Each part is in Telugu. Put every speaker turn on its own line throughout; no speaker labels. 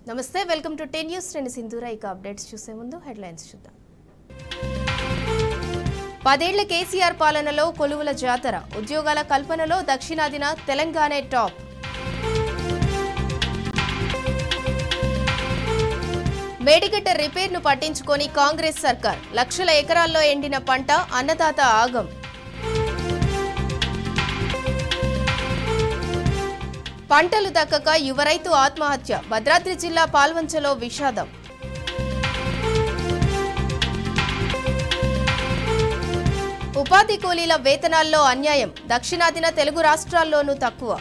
నమస్తే వెల్కమ్ టు 10 న్యూస్ నేను సింధూరా ఇక అప్డేట్స్ చూసే ముందు హెడ్లైన్స్ చూద్దాం 10 ఏళ్ల కేసీఆర్ పాలనలో కొలువుల జాతర ఉద్యోగాల కల్పనలో దక్షిణాదిన తెలంగాణ టాప్ మేడిగడ్డ రిపేర్ ను పట్టించుకొని కాంగ్రెస్ సర్కార్ లక్షల ఎకరాల్లో ఎండిన పంట అన్నదాత ఆగం పంటలు దక్కక యువ రైతు ఆత్మహత్య భద్రాద్రి జిల్లా పాల్వంచలో విషాదం ఉపాధి కూలీల వేతనాల్లో అన్యాయం దక్షిణాదిన తెలుగు రాష్ట్రాల్లోనూ తక్కువ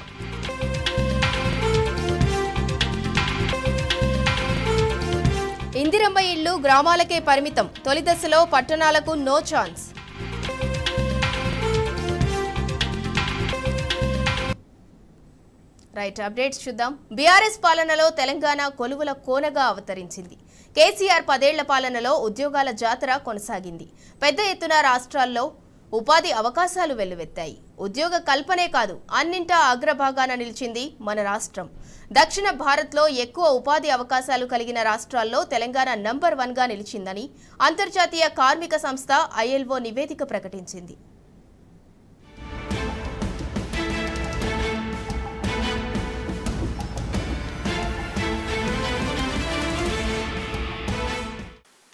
ఇందిరమ్మ ఇళ్లు గ్రామాలకే పరిమితం తొలి దశలో పట్టణాలకు నో ఛాన్స్ రైట్ అప్డేట్స్ చూద్దాం బీఆర్ఎస్ పాలనలో తెలంగాణ కొలువుల కోనగా అవతరించింది కేసీఆర్ 10 ఏళ్ల పాలనలో ఉద్యోగాల జాతర కొనసాగింది పెద్ద ఎత్తున రాష్ట్రాల్లో ఉపాధి అవకాశాలు వెల్లువెత్తాయి ఉద్యోగ కల్పనే కాదు అన్నింటా అగ్రభాగాన నిలిచింది మన రాష్ట్రం దక్షిణ భారత్లో ఎక్కువ ఉపాధి అవకాశాలు కలిగిన రాష్ట్రాల్లో తెలంగాణ నంబర్ 1 గా నిలిచిందని అంతర్జాతీయ కార్మిక సంస్థ ILO నివేదిక ప్రకటించింది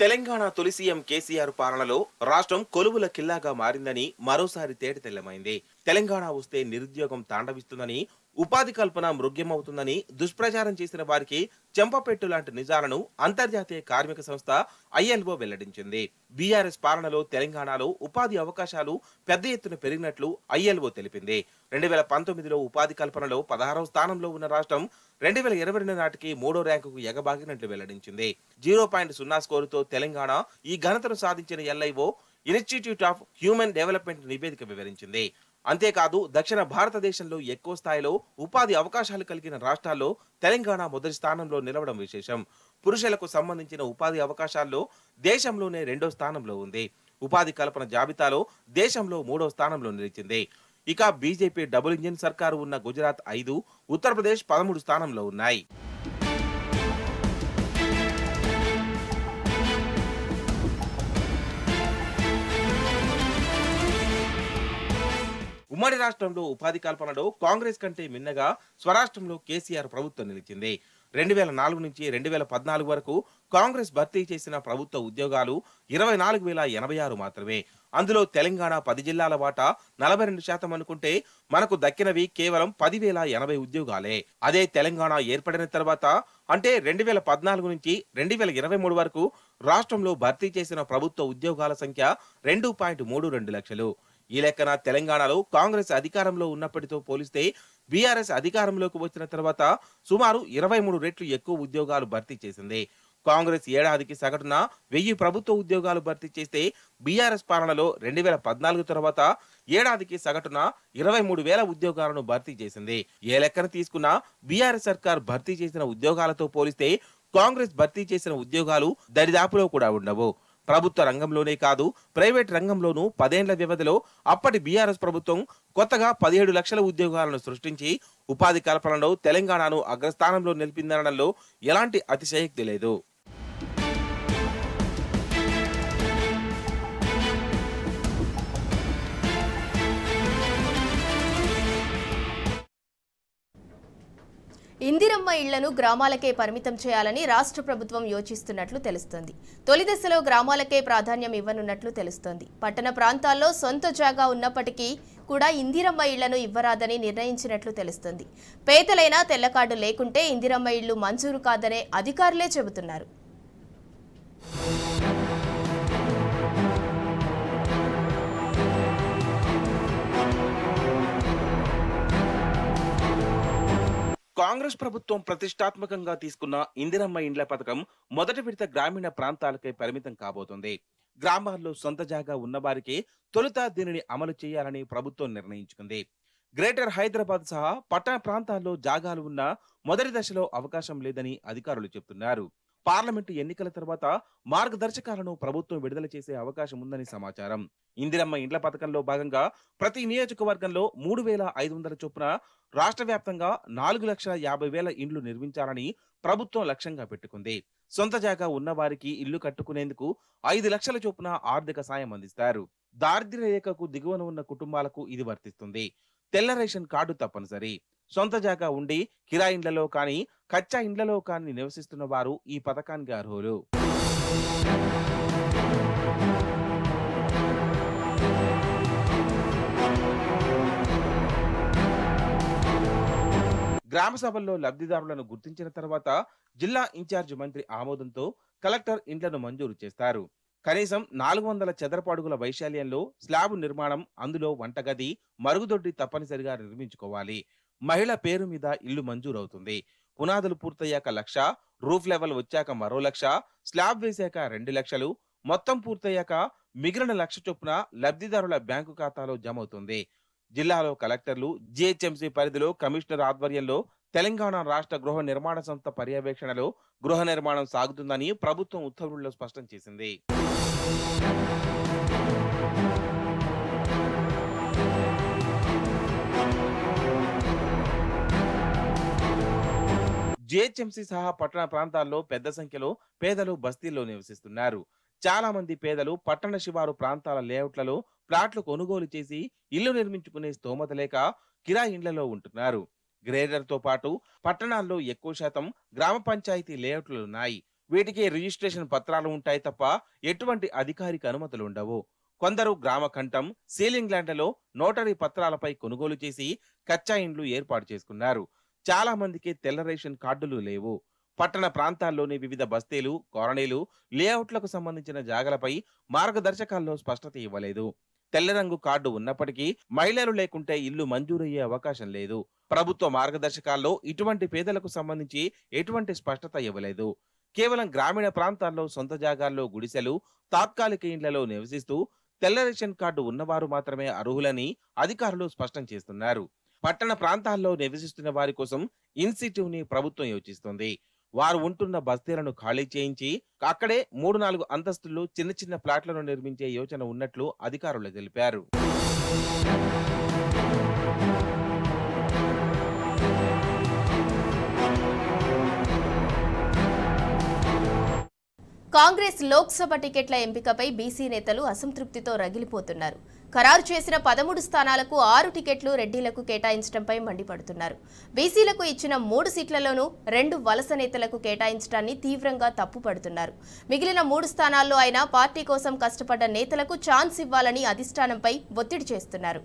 తెలంగాణ తొలి సీఎం కేసీఆర్ పాలనలో రాష్ట్రం కొలువుల కిల్లాగా మారిందని మరోసారి తేటతెల్లమైంది తెలంగాణ వస్తే నిరుద్యోగం తాండవిస్తుందని ఉపాధి కల్పన మృగ్యమవుతుందని దుష్ప్రచారం చేసిన వారికి చెంపపెట్టు లాంటి నిజాలను అంతర్జాతీయ కార్మిక సంస్థ ILO వెల్లడించింది బీఆర్ఎస్ పాలనలో తెలంగాణలో ఉపాధి అవకాశాలు పెద్ద ఎత్తున పెరిగినట్లు ILO తెలిపింది 2019లో ఉపాధి కల్పనలో 16వ స్థానంలో ఉన్న రాష్ట్రం 2022 నాటికి 3వ ర్యాంకుకు ఎగబాగినట్లు వెల్లడించింది 0.0 స్కోరుతో తెలంగాణ ఈ ఘనతను సాధించిన LIO institute of human development నివేదిక వివరించింది అంతేకాదు దక్షిణ భారతదేశంలో ఎక్కువ స్థాయిలో ఉపాధి అవకాశాలు కలిగిన రాష్ట్రాల్లో తెలంగాణ మొదటి స్థానంలో నిలవడం విశేషం పురుషులకు సంబంధించిన ఉపాధి అవకాశాల్లో దేశంలోనే 2వ స్థానంలో ఉంది ఉపాధి కల్పన జాబితాలో దేశంలో 3వ స్థానంలో నిలిచింది ఇక బీజేపీ డబుల్ ఇంజిన్ సర్కారు ఉన్న గుజరాత్ 5 ఉత్తరప్రదేశ్ 13 స్థానంలో ఉన్నాయి ఉమ్మడి రాష్ట్రంలో ఉపాధి కల్పనలో కాంగ్రెస్ కంటే మిన్నగా స్వరాష్ట్రంలో కేసీఆర్ ప్రభుత్వం నిలిచింది 2004 నుంచి 2014 వరకు కాంగ్రెస్ భర్తీ చేసిన ప్రభుత్వ ఉద్యోగాలు 24,086 మాత్రమే అందులో తెలంగాణ 10 జిల్లాల వాటా 42% అనుకుంటే మనకు దక్కినవి కేవలం 10,080 ఉద్యోగాలే అదే తెలంగాణ ఏర్పడిన తర్వాత అంటే 2014 నుంచి 2023 వరకు రాష్ట్రంలో భర్తీ చేసిన ప్రభుత్వ ఉద్యోగాల సంఖ్య 2.32 లక్షలు ఈ లెక్కన తెలంగాణలో కాంగ్రెస్ అధికారంలో ఉన్నప్పటితో పోలిస్తే బీఆర్ఎస్ అధికారంలోకి వచ్చిన తర్వాత సుమారు 23 రెట్లు ఎక్కువ ఉద్యోగాలు భర్తీ చేసింది కాంగ్రెస్ ఏడాదికి సగటున 1000 ప్రభుత్వ ఉద్యోగాలు భర్తీ చేస్తే బీఆర్ఎస్ పాలనలో 2014 తర్వాత ఏడాదికి సగటున 23,000 ఉద్యోగాలను భర్తీ చేసింది ఏ లెక్కన తీసుకున్నా బీఆర్ఎస్ సర్కార్ భర్తీ చేసిన ఉద్యోగాలతో పోలిస్తే కాంగ్రెస్ భర్తీ చేసిన ఉద్యోగాలు దరిదాపులో కూడా ఉండవు ప్రభుత్వ రంగంలోనే కాదు ప్రైవేట్ రంగంలోనూ 10 ఏళ్ల వ్యవధిలో అప్పటి బీఆర్ఎస్ ప్రభుత్వం కొత్తగా 17 లక్షల ఉద్యోగాలను సృష్టించి ఉపాధి కల్పనలో తెలంగాణను అగ్రస్థానంలో నిలిపిందనడంలో ఎలాంటి అతిశయోక్తి లేదు
ఇందిరమ్మ ఇళ్లను గ్రామాలకే పరిమితం చేయాలని రాష్ట్ర ప్రభుత్వం యోచిస్తున్నట్లు తెలుస్తోంది తొలి దశలో గ్రామాలకే ప్రాధాన్యం ఇవ్వనున్నట్లు తెలుస్తోంది పట్టణ ప్రాంతాల్లో సొంత జాగా ఉన్నప్పటికీ కూడా ఇందిరమ్మ ఇళ్లను ఇవ్వరాదని నిర్ణయించినట్లు తెలుస్తోంది పేదలైనా తెల్ల కార్డు లేకుంటే ఇందిరమ్మ ఇళ్లు మంజూరు కాదనే అధికారులే చెబుతున్నారు
కాంగ్రెస్ ప్రభుత్వం ప్రతిష్టాత్మకంగా తీసుకున్న ఇందిరమ్మ ఇండ్ల పథకం మొదటి విడత గ్రామీణ ప్రాంతాలకే పరిమితం కాబోతోంది గ్రామాల్లో సొంత జాగా ఉన్నవారికే తొలుత దీనిని అమలు చేయాలని ప్రభుత్వం నిర్ణయించుకుంది గ్రేటర్ హైదరాబాద్ సహా పట్టణ ప్రాంతాల్లో జాగాలు ఉన్న మొదటి దశలో అవకాశం లేదని అధికారులు చెబుతున్నారు పార్లమెంటు ఎన్నికల తర్వాత మార్గదర్శకాలను ప్రభుత్వం విడుదల చేసే అవకాశం ఉందని సమాచారం. ఇందిరమ్మ ఇండ్ల పథకంలో భాగంగా ప్రతి నియోజకవర్గంలో 3,500 చొప్పున రాష్ట్ర వ్యాప్తంగా 4,50,000 ఇండ్లు నిర్మించాలని ప్రభుత్వం లక్ష్యంగా పెట్టుకుంది. సొంత జాగా ఉన్న వారికి ఇల్లు కట్టుకునేందుకు 5 లక్షల చొప్పున ఆర్థిక సాయం అందిస్తారు. దారిద్ర్య రేఖకు దిగువన ఉన్న కుటుంబాలకు ఇది వర్తిస్తుంది. తెల్ల రేషన్ కార్డు తప్పనిసరి. సొంత జాగా ఉండి కిరాయి ఇండ్లలో కానీ కచ్చా ఇండ్లలో కానీ నివసిస్తున్న వారు ఈ పథకానికి అర్హులు. గ్రామ సభల్లో లబ్ధిదారులను గుర్తించిన తర్వాత జిల్లా ఇన్ఛార్జ్ మంత్రి ఆమోదంతో కలెక్టర్ ఇండ్లను మంజూరు చేస్తారు. కనీసం 400 చదరపు అడుగుల వైశాల్యంలో స్లాబ్ నిర్మాణం, అందులో వంటగది, మరుగుదొడ్డి తప్పనిసరిగా నిర్మించుకోవాలి. మహిళ పేరు మీద ఇల్లు మంజూరవుతుంది. పునాదులు పూర్తయ్యాక 1,00,000, రూఫ్ లెవెల్ వచ్చాక మరో 1,00,000, స్లాబ్ వేశాక 2 లక్షలు, మొత్తం పూర్తయ్యాక మిగిలిన 1,00,000 చొప్పున లబ్ధిదారుల బ్యాంకు ఖాతాలో జమ అవుతుంది. జిల్లాలో కలెక్టర్లు, జిహెచ్ఎంసీ పరిధిలో కమిషనర్ ఆధ్వర్యంలో తెలంగాణ రాష్ట్ర గృహ నిర్మాణ సంస్థ పర్యవేక్షణలో గృహ నిర్మాణం సాగుతుందని ప్రభుత్వం ఉత్తర్వుల్లో స్పష్టం చేసింది. జిహెచ్ఎంసీ సహా పట్టణ ప్రాంతాల్లో పెద్ద సంఖ్యలో పేదలు బస్తీల్లో నివసిస్తున్నారు. చాలా మంది పేదలు పట్టణ శివారు ప్రాంతాల లేఅవుట్లలో ప్లాట్లు కొనుగోలు చేసి ఇల్లు నిర్మించుకునే స్తోమత లేక కిరాయి ఇండ్లలో ఉంటున్నారు. గ్రేడర్ తో పాటు పట్టణాల్లో ఎక్కువ శాతం గ్రామ పంచాయతీ లేఅవుట్లున్నాయి. వీటికి రిజిస్ట్రేషన్ పత్రాలు ఉంటాయి తప్ప ఎటువంటి అధికారిక అనుమతులు ఉండవు. కొందరు గ్రామ కంఠం, సీలింగ్ ల్యాండ్లలో నోటరీ పత్రాలపై కొనుగోలు చేసి కచ్చా ఇండ్లు ఏర్పాటు చేసుకున్నారు. చాలా మందికి తెల్ల రేషన్ కార్డులు లేవు. పట్టణ ప్రాంతాల్లోని వివిధ బస్తీలు, కాలనీలు, లేఅవుట్లకు సంబంధించిన జాగలపై మార్గదర్శకాల్లో స్పష్టత ఇవ్వలేదు. తెల్ల రంగు కార్డు ఉన్నప్పటికీ మహిళలు లేకుంటే ఇల్లు మంజూరయ్యే అవకాశం లేదు. ప్రభుత్వ మార్గదర్శకాల్లో ఇటువంటి పేదలకు సంబంధించి ఎటువంటి స్పష్టత ఇవ్వలేదు. కేవలం గ్రామీణ ప్రాంతాల్లో సొంత జాగాల్లో గుడిసెలు, తాత్కాలిక ఇండ్లలో నివసిస్తూ తెల్ల రేషన్ కార్డు ఉన్నవారు మాత్రమే అర్హులని అధికారులు స్పష్టం చేస్తున్నారు. పట్టణ ప్రాంతాల్లో నివసిస్తున్న వారి కోసం ఇన్సిటివ్ ని ప్రభుత్వం యోచిస్తోంది. వారు ఉంటున్న బస్తీలను ఖాళీ చేయించి అక్కడే 3-4 అంతస్తుల్లో చిన్న చిన్న ప్లాట్లను నిర్మించే యోచన ఉన్నట్లు అధికారులు తెలిపారు.
కాంగ్రెస్ లోక్సభ టికెట్ల ఎంపికపై బీసీ నేతలు అసంతృప్తితో రగిలిపోతున్నారు. ఖరారు చేసిన 13 స్థానాలకు 6 టికెట్లు రెడ్డిలకు కేటాయించడంపై మండిపడుతున్నారు. బీసీలకు ఇచ్చిన 3 సీట్లలోనూ 2 వలస నేతలకు కేటాయించడాన్ని తీవ్రంగా తప్పుపడుతున్నారు. మిగిలిన 3 స్థానాల్లో అయినా పార్టీ కోసం కష్టపడ్డ నేతలకు ఛాన్స్ ఇవ్వాలని అధిష్టానంపై ఒత్తిడి చేస్తున్నారు.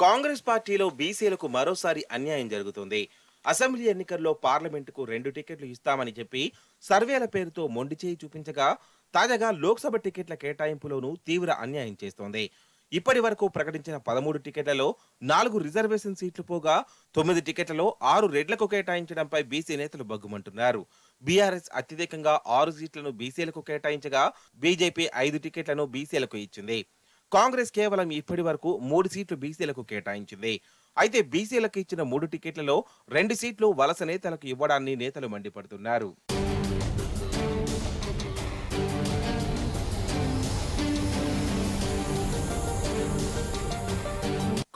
కాంగ్రెస్ పార్టీలో బీసీలకు మరోసారి అన్యాయం జరుగుతుంది. అసెంబ్లీ ఎన్నికల్లో పార్లమెంటుకు 2 టికెట్లు ఇస్తామని చెప్పి సర్వేల పేరుతో మొండి చేయి చూపించగా తాజాగా లోక్సభ టికెట్ల కేటాయింపులోనూ తీవ్ర అన్యాయం చేస్తోంది. ఇప్పటి వరకు ప్రకటించిన 13 టికెట్లలో 4 రిజర్వేషన్ సీట్లు పోగా 9 టికెట్లలో 6 రెడ్లకు కేటాయించడంపై బీసీ నేతలు బగ్గుమంటున్నారు. బీఆర్ఎస్ అత్యధికంగా 6 సీట్లను బీసీలకు కేటాయించగా బీజేపీ 5 టికెట్లను బీసీలకు ఇచ్చింది. కాంగ్రెస్ కేవలం ఇప్పటి వరకు 3 సీట్లు బీసీలకు కేటాయించింది. అయితే బీసీలకు ఇచ్చిన 3 టికెట్లలో 2 సీట్లు వలస నేతలకు ఇవ్వడాన్ని నేతలు మండిపడుతున్నారు.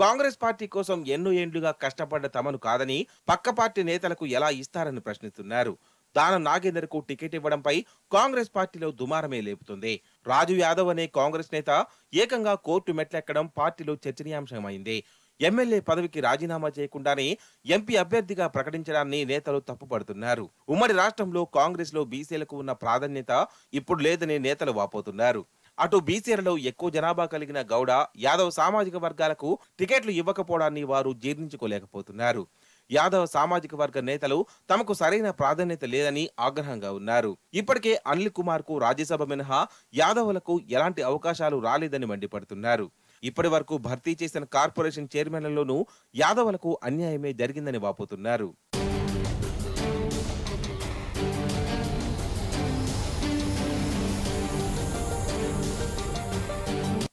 కాంగ్రెస్ పార్టీ కోసం ఎన్నో ఏండ్లుగా కష్టపడ్డ తమను కాదని పక్క పార్టీ నేతలకు ఎలా ఇస్తారని ప్రశ్నిస్తున్నారు. దానం నాగేందర్ కు టికెట్ ఇవ్వడంపై కాంగ్రెస్ పార్టీలో దుమారమే లేపుతుంది. రాజు యాదవ్ అనే కాంగ్రెస్ నేత ఏకంగా కోర్టు మెట్లెక్కడం పార్టీలో చర్చనీయాంశమైంది. ఎమ్మెల్యే పదవికి రాజీనామా చేయకుండానే ఎంపీ అభ్యర్థిగా ప్రకటించడాన్ని నేతలు తప్పుపడుతున్నారు. ఉమ్మడి రాష్ట్రంలో కాంగ్రెస్ లో బీసీలకు ఉన్న ప్రాధాన్యత ఇప్పుడు లేదని నేతలు వాపోతున్నారు. అటు బీసీలలో ఎక్కువ జనాభా కలిగిన గౌడ, యాదవ్ సామాజిక వర్గాలకు టికెట్లు ఇవ్వకపోవడాన్ని వారు జీర్ణించుకోలేకపోతున్నారు. యాదవ్ సామాజిక వర్గ నేతలు తమకు సరైన ప్రాధాన్యత లేదని ఆగ్రహంగా ఉన్నారు. ఇప్పటికే అనిల్ కుమార్ కు రాజ్యసభ మినహా యాదవులకు ఎలాంటి అవకాశాలు రాలేదని మండిపడుతున్నారు. ఇప్పటి వరకు భర్తీ చేసిన కార్పొరేషన్ చైర్మన్లలోనూ యాదవులకు అన్యాయమే జరిగిందని వాపోతున్నారు.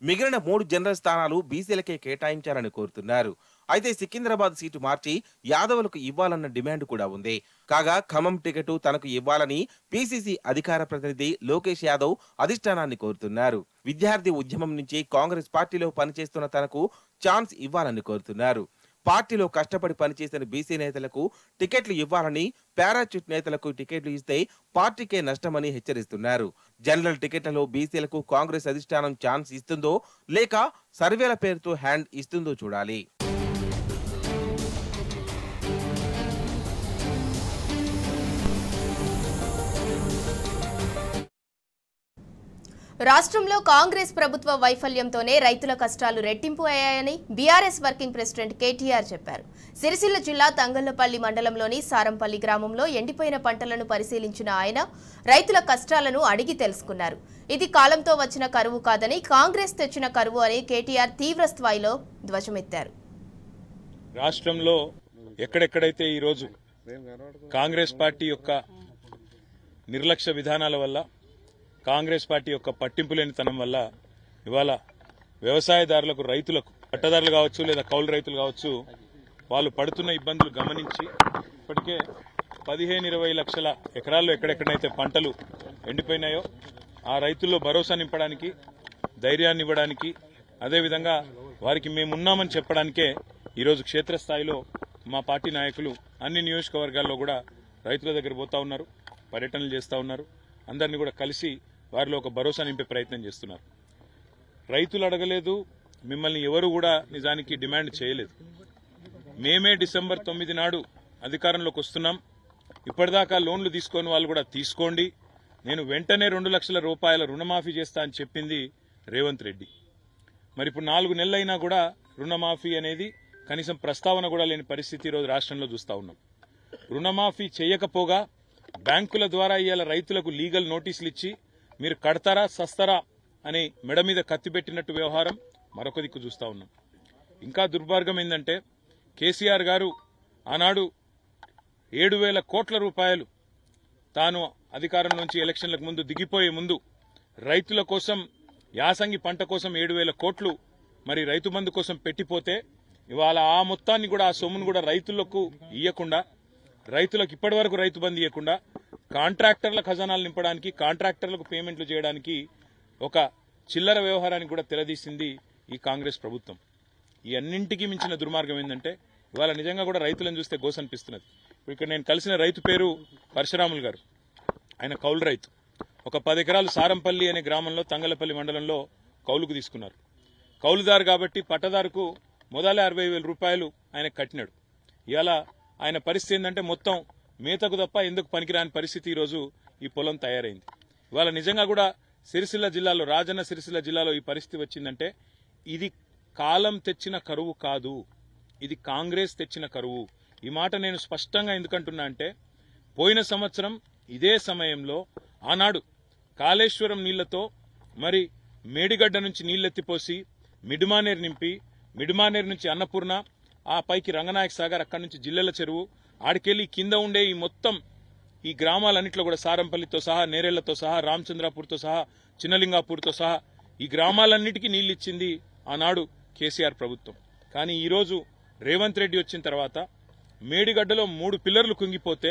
మిగిలిన 3 జనరల్ స్థానాలు బీసీలకే కేటాయించాలని కోరుతున్నారు. అయితే సికింద్రాబాద్ సీటు మార్చి యాదవులకు ఇవ్వాలన్న డిమాండ్ కూడా ఉంది. కాగా ఖమ్మం టికెట్ తనకు ఇవ్వాలని పీసీసీ అధికార ప్రతినిధి లోకేష్ యాదవ్ అధిష్టానాన్ని కోరుతున్నారు. విద్యార్థి ఉద్యమం నుంచి కాంగ్రెస్ పార్టీలో పనిచేస్తున్న తనకు ఛాన్స్ ఇవ్వాలని కోరుతున్నారు. పార్టీలో కష్టపడి పనిచేసిన బీసీ నేతలకు టికెట్లు ఇవ్వాలని, పారాచ్యూట్ నేతలకు టికెట్లు ఇస్తే పార్టీకే నష్టమని హెచ్చరిస్తున్నారు. జనరల్ టికెట్లలో బీసీలకు కాంగ్రెస్ అధిష్టానం ఛాన్స్ ఇస్తుందో లేక సర్వేల పేరుతో హ్యాండ్ ఇస్తుందో చూడాలి.
రాష్ట్రంలో కాంగ్రెస్ ప్రభుత్వ వైఫల్యంతోనే రైతుల కష్టాలు రెట్టింపు అయ్యాయని బీఆర్ఎస్ వర్కింగ్ ప్రెసిడెంట్ కేటీఆర్ చెప్పారు. సిరిసిల్ల జిల్లా తంగళ్లపల్లి మండలంలోని సారంపల్లి గ్రామంలో ఎండిపోయిన పంటలను పరిశీలించిన ఆయన రైతుల కష్టాలను అడిగి తెలుసుకున్నారు. ఇది కాలంతో వచ్చిన కరువు కాదని, కాంగ్రెస్ తెచ్చిన కరువు అని కేటీఆర్ తీవ్ర స్థాయిలో ధ్వజమెత్తారు.
రాష్ట్రంలో ఎక్కడెక్కడైతే ఈరోజు కాంగ్రెస్ పార్టీ యొక్క నిర్లక్ష్య విధానాల వల్ల, కాంగ్రెస్ పార్టీ యొక్క పట్టింపు లేనితనం వల్ల ఇవాళ వ్యవసాయదారులకు, రైతులకు, పట్టదారులు కావచ్చు లేదా కౌలు రైతులు కావచ్చు, వాళ్ళు పడుతున్న ఇబ్బందులు గమనించి ఇప్పటికే 15-20 లక్షల ఎకరాల్లో ఎక్కడెక్కడైతే పంటలు ఎండిపోయినాయో ఆ రైతుల్లో భరోసా నింపడానికి, ధైర్యాన్ని ఇవ్వడానికి, అదేవిధంగా వారికి మేమున్నామని చెప్పడానికే ఈరోజు క్షేత్రస్థాయిలో మా పార్టీ నాయకులు అన్ని నియోజకవర్గాల్లో కూడా రైతుల దగ్గర పోతా ఉన్నారు, పర్యటనలు చేస్తూ ఉన్నారు. అందరినీ కూడా కలిసి వారిలో ఒక భరోసా నింపే ప్రయత్నం చేస్తున్నారు. రైతులు అడగలేదు, మిమ్మల్ని ఎవరు కూడా నిజానికి డిమాండ్ చేయలేదు. మేమే డిసెంబర్ 9 నాడు అధికారంలోకి వస్తున్నాం, ఇప్పటిదాకా లోన్లు తీసుకొని వాళ్ళు కూడా తీసుకోండి, నేను వెంటనే 2 లక్షల రూపాయల రుణమాఫీ చేస్తా అని చెప్పింది రేవంత్ రెడ్డి. మరి ఇప్పుడు 4 నెలలైనా కూడా రుణమాఫీ అనేది కనీసం ప్రస్తావన కూడా లేని పరిస్థితి ఈరోజు రాష్ట్రంలో చూస్తా ఉన్నాం. రుణమాఫీ చేయకపోగా బ్యాంకుల ద్వారా ఇవాళ రైతులకు లీగల్ నోటీసులు ఇచ్చి మీరు కడతారా సస్తారా అని మెడ మీద కత్తిపెట్టినట్టు వ్యవహారం మరొక దిక్కు చూస్తా ఉన్నాం. ఇంకా దుర్మార్గం ఏంటంటే కేసీఆర్ గారు ఆనాడు 7,000 కోట్ల రూపాయలు తాను అధికారం నుంచి ఎలక్షన్లకు ముందు దిగిపోయే ముందు రైతుల కోసం, యాసంగి పంట కోసం 7,000 కోట్లు మరి రైతు బంధు కోసం పెట్టిపోతే ఇవాళ ఆ మొత్తాన్ని కూడా, ఆ సొమ్మును కూడా రైతులకు ఇవ్వకుండా, రైతులకు ఇప్పటి వరకు రైతు బంధు ఇవ్వకుండా కాంట్రాక్టర్ల ఖజానాలు నింపడానికి, కాంట్రాక్టర్లకు పేమెంట్లు చేయడానికి ఒక చిల్లర వ్యవహారానికి కూడా తెరదీసింది ఈ కాంగ్రెస్ ప్రభుత్వం. ఈ అన్నింటికీ మించిన దుర్మార్గం ఏంటంటే ఇవాళ నిజంగా కూడా రైతులను చూస్తే గోసనిపిస్తున్నది. ఇక్కడ నేను కలిసిన రైతు పేరు పరశురాములు గారు. ఆయన కౌలు రైతు. ఒక 10 ఎకరాలు సారంపల్లి అనే గ్రామంలో తంగళ్లపల్లి మండలంలో కౌలుకు తీసుకున్నారు. కౌలుదారు కాబట్టి పట్టదారుకు మొదలే 60,000 రూపాయలు ఆయన కట్టినాడు. ఇవాళ ఆయన పరిస్థితి ఏంటంటే మొత్తం మేతకు తప్ప ఎందుకు పనికిరాని పరిస్థితి ఈరోజు ఈ పొలం తయారైంది. ఇవాళ నిజంగా కూడా సిరిసిల్ల జిల్లాలో, రాజన్న సిరిసిల్ల జిల్లాలో ఈ పరిస్థితి వచ్చిందంటే ఇది కాలం తెచ్చిన కరువు కాదు, ఇది కాంగ్రెస్ తెచ్చిన కరువు. ఈ మాట నేను స్పష్టంగా ఎందుకంటున్నా అంటే పోయిన సంవత్సరం ఇదే సమయంలో ఆనాడు కాళేశ్వరం నీళ్లతో మరి మేడిగడ్డ నుంచి నీళ్లెత్తిపోసి మిడ్మానేరు నింపి, మిడ్మానేరు నుంచి అన్నపూర్ణ, ఆ పైకి రంగనాయక సాగర్, అక్కడి నుంచి జిల్లెల చెరువు, ఆడికెళ్లి కింద ఉండే ఈ మొత్తం ఈ గ్రామాలన్నింటిలో కూడా సారంపల్లితో సహా, నేరేళ్లతో సహా, రామచంద్రాపూర్తో సహా, చిన్నలింగాపూర్తో సహా ఈ గ్రామాలన్నిటికీ నీళ్లు ఇచ్చింది ఆనాడు కేసీఆర్ ప్రభుత్వం. కానీ ఈరోజు రేవంత్ రెడ్డి వచ్చిన తర్వాత మేడిగడ్డలో 3 పిల్లర్లు కుంగిపోతే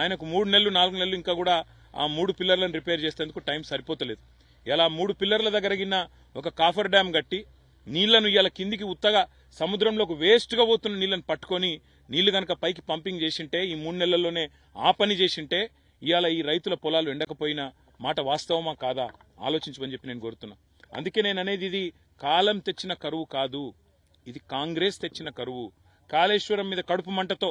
ఆయనకు 3 నెలలు 4 నెలలు ఇంకా కూడా ఆ 3 పిల్లర్లను రిపేర్ చేసేందుకు టైం సరిపోతలేదు. ఇలా 3 పిల్లర్ల దగ్గర గిన్న ఒక కాఫర్ డ్యాం కట్టి నీళ్లను ఇలా కిందికి ఉత్తగా సముద్రంలోకి వేస్ట్ గా పోతున్న నీళ్లను పట్టుకొని నీళ్లు గనక పైకి పంపింగ్ చేసింటే, ఈ 3 నెలల్లోనే ఆ పని చేసింటే ఇవాళ ఈ రైతుల పొలాలు ఎండకపోయిన మాట వాస్తవమా కాదా ఆలోచించమని చెప్పి నేను కోరుతున్నా. అందుకే నేను అనేది ఇది కాలం తెచ్చిన కరువు కాదు, ఇది కాంగ్రెస్ తెచ్చిన కరువు. కాళేశ్వరం మీద కడుపు మంటతో,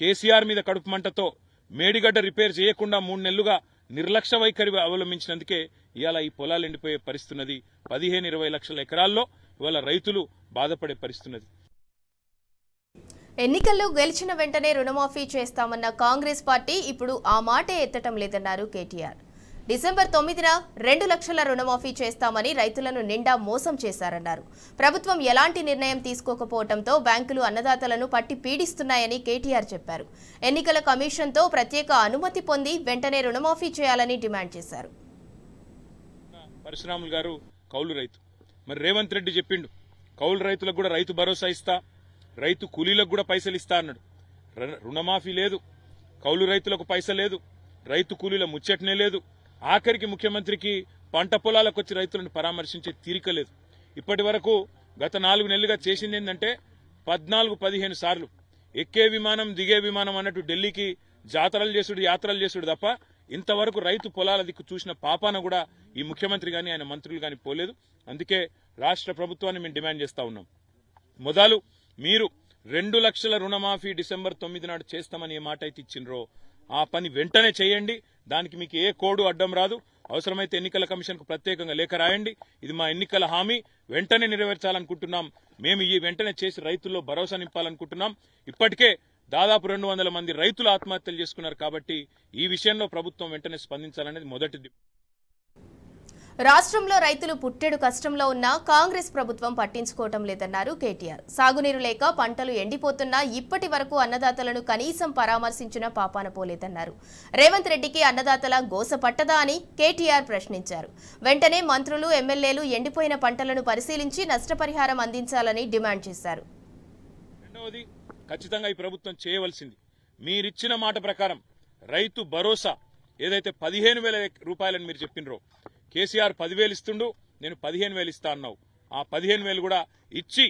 కేసీఆర్ మీద కడుపు మంటతో మేడిగడ్డ రిపేర్ చేయకుండా 3 నెలలుగా నిర్లక్ష్య వైఖరి అవలంబించినందుకే ఇవాళ ఈ పొలాలు ఎండిపోయే పరిస్థితున్నది. 15-20 లక్షల ఎకరాల్లో ఇవాళ రైతులు బాధపడే పరిస్థితున్నది.
ఎన్నికల్లో గెలిచిన వెంటనే రుణమాఫీ చేస్తామన్న కాంగ్రెస్ పార్టీ ఇప్పుడు ఆ మాటే ఎత్తటం లేదన్నారు కేటీఆర్. డిసెంబర్ 9న 2 లక్షల రుణమాఫీ చేస్తామని రైతులను నిండా మోసం చేశారన్నారు. ప్రభుత్వం ఎలాంటి నిర్ణయం తీసుకోకపోవడంతో బ్యాంకులు అన్నదాతలను పట్టి పీడిస్తున్నాయని కేటీఆర్ చెప్పారు. ఎన్నికల కమిషన్తో ప్రత్యేక అనుమతి పొంది వెంటనే రుణమాఫీ చేయాలని డిమాండ్ చేశారు.
పరశురాములు గారు కౌలు రైతు. మరి రేవంత్ రెడ్డి చెప్పిండు కౌలు రైతులకు కూడా రైతు భరోసా ఇస్తా, రైతు కూలీలకు కూడా పైసలు ఇస్తా అన్నాడు. రుణమాఫీ లేదు, కౌలు రైతులకు పైసలు లేదు, రైతు కూలీల ముచ్చటనే లేదు. ఆఖరికి ముఖ్యమంత్రికి పంట పొలాలకు వచ్చి రైతులను పరామర్శించే తీరిక లేదు. ఇప్పటి వరకు గత 4 నెలలుగా చేసింది ఏంటంటే 14-15 సార్లు ఎక్కే విమానం దిగే విమానం అన్నట్టు ఢిల్లీకి జాతరలు చేసుడు యాత్రలు చేసుడు తప్ప ఇంతవరకు రైతు పొలాల దిక్కు చూసిన పాపాన కూడా ఈ ముఖ్యమంత్రి గాని ఆయన మంత్రులు గాని పోలేదు. అందుకే రాష్ట్ర ప్రభుత్వాన్ని మేము డిమాండ్ చేస్తా ఉన్నాం. మొదలు మీరు 2 లక్షల రుణమాఫీ డిసెంబర్ 9 నాడు చేస్తామని ఏ మాట అయితే ఇచ్చిండ్రో ఆ పని వెంటనే చేయండి. దానికి మీకు ఏ కోడు అడ్డం రాదు. అవసరమైతే ఎన్నికల కమిషన్ కు ప్రత్యేకంగా లేఖ రాయండి. ఇది మా ఎన్నికల హామీ, వెంటనే నెరవేర్చాలనుకుంటున్నాం. మేము ఈ వెంటనే చేసి రైతుల్లో భరోసా నింపాలనుకుంటున్నాం. ఇప్పటికే దాదాపు 200 మంది రైతులు ఆత్మహత్యలు చేసుకున్నారు. కాబట్టి ఈ విషయంలో ప్రభుత్వం వెంటనే స్పందించాలనేది మొదటిది.
రాష్ట్రంలో రైతులు పుట్టెడు కష్టంలో ఉన్నా కాంగ్రెస్ ప్రభుత్వం పట్టించుకోవటం లేదన్నారు కేటీఆర్. సాగునీరు లేక పంటలు ఎండిపోతున్నా ఇప్పటి వరకు అన్నదాతలను కనీసం పరామర్శించిన పాపాన పోలేదన్నారు. రేవంత్ రెడ్డికి అన్నదాతల గోస పట్టదా అని కేటీఆర్ ప్రశ్నించారు. వెంటనే మంత్రులు ఎమ్మెల్యేలు ఎండిపోయిన పంటలను పరిశీలించి నష్టపరిహారం అందించాలని డిమాండ్ చేశారు.
రెండవది ఖచ్చితంగా ఈ ప్రభుత్వం చేయవలసింది మీరిచ్చిన మాట ప్రకారం రైతు భరోసా ఏదైతే 15,000 రూపాయలని మీరు చెప్పినరో కేసీఆర్ 10,000 ఇస్తుండు, నేను 15,000 ఇస్తా అన్నావు. ఆ 15,000 కూడా ఇచ్చి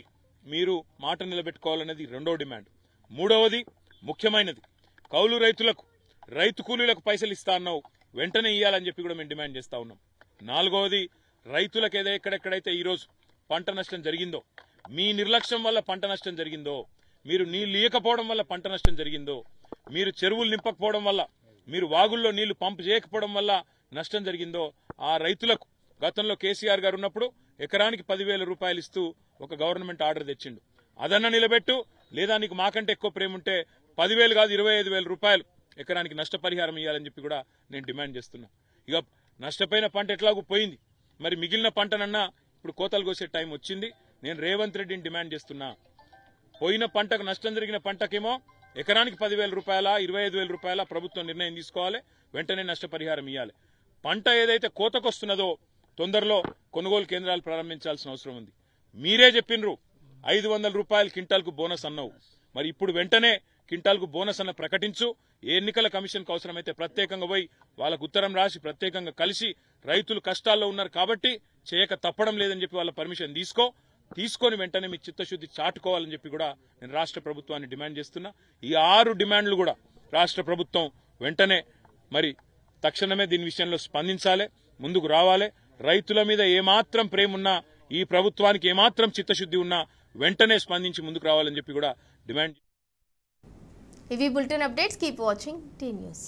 మీరు మాట నిలబెట్టుకోవాలనేది రెండో డిమాండ్. మూడవది ముఖ్యమైనది కౌలు రైతులకు రైతు కూలీలకు పైసలు ఇస్తా అన్నావు, వెంటనే ఇవ్వాలని చెప్పి కూడా మేము డిమాండ్ చేస్తా ఉన్నాం. నాలుగవది రైతులకు ఎక్కడెక్కడైతే ఈరోజు పంట నష్టం జరిగిందో, మీ నిర్లక్ష్యం వల్ల పంట నష్టం జరిగిందో, మీరు నీళ్లు ఇవ్వకపోవడం వల్ల పంట నష్టం జరిగిందో, మీరు చెరువులు నింపకపోవడం వల్ల, మీరు వాగుల్లో నీళ్లు పంపు చేయకపోవడం వల్ల నష్టం జరిగిందో ఆ రైతులకు గతంలో కేసీఆర్ గారు ఉన్నప్పుడు ఎకరానికి 10,000 రూపాయలు ఇస్తూ ఒక గవర్నమెంట్ ఆర్డర్ తెచ్చిండు. అదన్నా నిలబెట్టు, లేదా నీకు మాకంటే ఎక్కువ ప్రేమ ఉంటే 10,000 కాదు 25,000 రూపాయలు ఎకరానికి నష్టపరిహారం ఇవ్వాలని చెప్పి కూడా నేను డిమాండ్ చేస్తున్నా. ఇక నష్టపోయిన పంట ఎట్లాగూ పోయింది, మరి మిగిలిన పంటనన్నా ఇప్పుడు కోతలు కోసే టైం వచ్చింది. నేను రేవంత్ రెడ్డిని డిమాండ్ చేస్తున్నా, పోయిన పంటకు నష్టం జరిగిన పంటకేమో ఎకరానికి 10,000 రూపాయల 25,000 రూపాయల ప్రభుత్వం నిర్ణయం తీసుకోవాలి, వెంటనే నష్టపరిహారం ఇవ్వాలి. పంట ఏదైతే కోతకొస్తున్నదో తొందరలో కొనుగోలు కేంద్రాలు ప్రారంభించాల్సిన అవసరం ఉంది. మీరే చెప్పినరు 500 రూపాయలు క్వింటాల్కు బోనస్ అన్నావు, మరి ఇప్పుడు వెంటనే క్వింటాల్కు బోనస్ అన్న ప్రకటించు. ఏ ఎన్నికల కమిషన్కు అవసరమైతే ప్రత్యేకంగా పోయి వాళ్ళకు ఉత్తరం రాసి ప్రత్యేకంగా కలిసి రైతులు కష్టాల్లో ఉన్నారు కాబట్టి చేయక తప్పడం లేదని చెప్పి వాళ్ళ పర్మిషన్ తీసుకొని వెంటనే మీ చిత్తశుద్ధి చాటుకోవాలని చెప్పి కూడా నేను రాష్ట్ర ప్రభుత్వాన్ని డిమాండ్ చేస్తున్నా. ఈ 6 డిమాండ్లు కూడా రాష్ట్ర ప్రభుత్వం వెంటనే మరి తక్షణమే దీని విషయంలో స్పందించాలి, ముందుకు రావాలి. రైతుల మీద ఏమాత్రం ప్రేమ ఉన్నా, ఈ ప్రభుత్వానికి ఏమాత్రం చిత్తశుద్ధి ఉన్నా వెంటనే స్పందించి ముందుకు రావాలని చెప్పి కూడా డిమాండ్.
ఇవి bulletin updates. Keep watching tea news.